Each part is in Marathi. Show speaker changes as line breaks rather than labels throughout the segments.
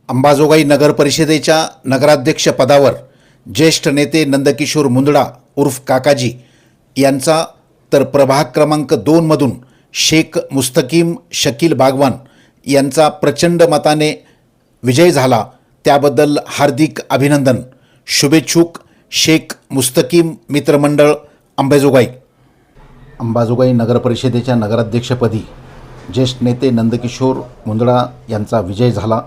अंबाजोगाई नगर परिषदेच्या नगराध्यक्ष पदावर ज्येष्ठ नेते नंदकिशोर मुंदडा उर्फ काकाजी यांचा तर प्रभाग क्रमांक 2 मधून शेख मुस्तकीम शकील बागवान यांचा प्रचंड मताने विजय झाला। त्याबद्दल हार्दिक अभिनंदन। शुभेच्छुक शेख मुस्तकीम मित्रमंडळ अंबाजोगाई नगर परिषदेच्या नगराध्यक्षपदी ज्येष्ठ नेते नंदकिशोर मुंदडा यांचा विजय झाला।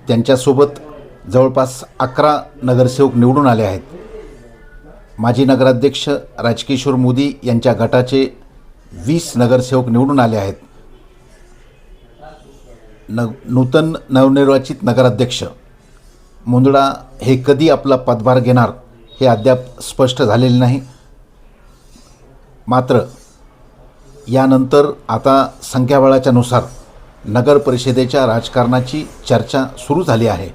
त्यांच्यासोबत जवळपास 11 नगरसेवक निवडून आले आहेत। माजी नगराध्यक्ष राजकिशोर मोदी यांच्या गटाचे 20 नगरसेवक निवडून आले आहेत। नूतन नवनिर्वाचित नगराध्यक्ष मुंदडा हे कधी आपला पदभार घेणार हे अद्याप स्पष्ट झालेले नाही। मात्र यानंतर आता संख्याबळाच्या नुसार नगर परिषदेच्या राजकारणाची चर्चा सुरू झाली आहे।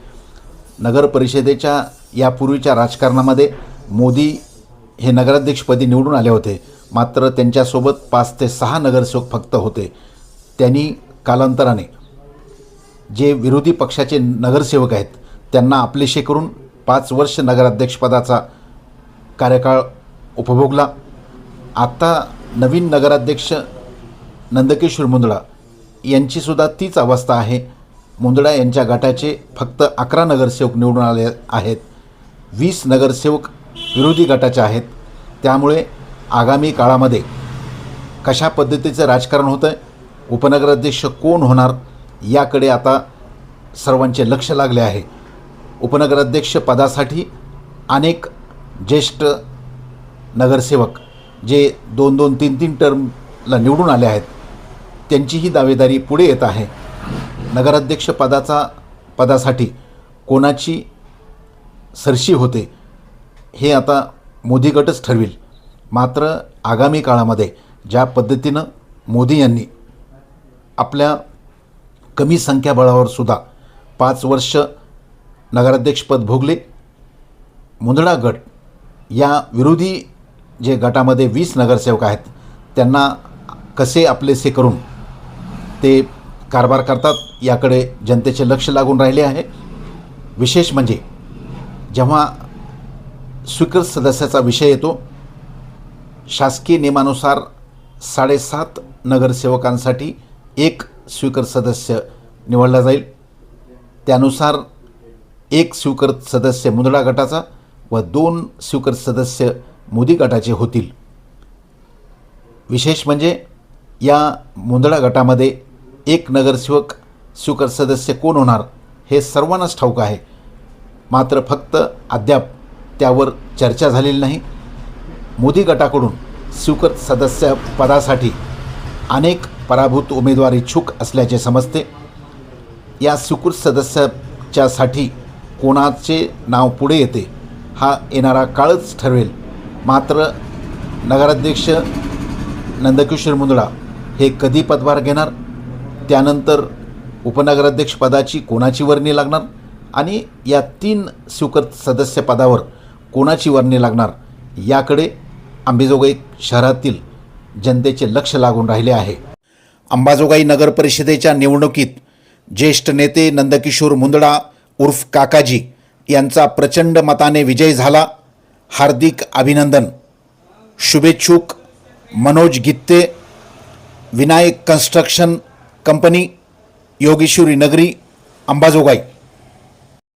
नगर परिषदेच्या यापूर्वीच्या राजकारणामध्ये मोदी हे नगराध्यक्षपदी निवडून आले होते, मात्र त्यांच्यासोबत 5 ते 6 नगरसेवक फक्त होते। त्यांनी कालांतराने जे विरोधी पक्षाचे नगरसेवक आहेत त्यांना आपलेशे करून 5 वर्ष नगराध्यक्षपदाचा कार्यकाळ उपभोगला। आता नवीन नगराध्यक्ष नंदकिशोर मुंदडा यांचीसुद्धा तीच अवस्था आहे। मुंदडा यांच्या गटाचे फक्त 11 नगरसेवक निवडून आले आहेत, 20 नगरसेवक विरोधी गटाचे आहेत। त्यामुळे आगामी काळामध्ये कशा पद्धतीचं राजकारण होतं आहे, उपनगराध्यक्ष कोण होणार याकडे आता सर्वांचे लक्ष लागले आहे। उपनगराध्यक्ष पदासाठी अनेक ज्येष्ठ नगरसेवक जे 2-2, 3-3 टर्मला निवडून आले आहेत त्यांचीही दावेदारी पुढे येत आहे। नगराध्यक्ष पदासाठी कोणाची सरशी होते हे आता मोदी गटच ठरविल। मात्र आगामी काळामध्ये ज्या पद्धतीनं मोदी यांनी आपल्या कमी संख्याबळावर सुद्धा 5 वर्ष नगराध्यक्षपद भोगले, मुंदडा गट या विरोधी जे गटामध्ये 20 नगरसेवक आहेत त्यांना कसे आपलेसे करून ते कारभार करतात याकडे जनतेचे लक्ष लागून राहिले आहे। विशेष म्हणजे जेव्हा स्वीकृत सदस्याचा विषय येतो, शासकीय नियमानुसार 7.5 नगरसेवकांसाठी 1 स्वीकृत सदस्य निवडला जाईल। त्यानुसार 1 स्वीकृत सदस्य मुंदडा गटाचा व 2 स्वीकृत सदस्य मोदी गटाचे होतील। विशेष म्हणजे या मुंदडा गटामध्ये 1 नगरसेवक स्वीकृत सदस्य कोण होणार हे सर्वांनाच ठाऊक आहे, मात्र फक्त अद्याप त्यावर चर्चा झालेली नाही। मोदी गटाकडून स्वीकृत सदस्य पदासाठी अनेक पराभूत उमेदवार इच्छुक असल्याचे समजते। या स्वीकृत सदस्याच्यासाठी कोणाचे नाव पुढे येते हा येणारा काळच ठरवेल। मात्र नगराध्यक्ष नंदकिशोर मुंदडा हे कधी पदभार घेणार, त्यानंतर उपनगराध्यक्ष पदाची कोणाची वर्णी लागणार आणि या 3 स्वीकृत सदस्य पदावर कोणाची वर्णी लागणार याकडे अंबाजोगाई शहरातील जनतेचे लक्ष लागून राहिले आहे। अंबाजोगाई नगर परिषदेच्या निवडणुकीत ज्येष्ठ नेते नंदकिशोर मुंदडा उर्फ काकाजी यांचा प्रचंड मताने विजय झाला। हार्दिक अभिनंदन। शुभेच्छुक मनोज गित्ते, विनायक कन्स्ट्रक्शन कंपनी, योगेश्वरी नगरी, अंबाजोगाई।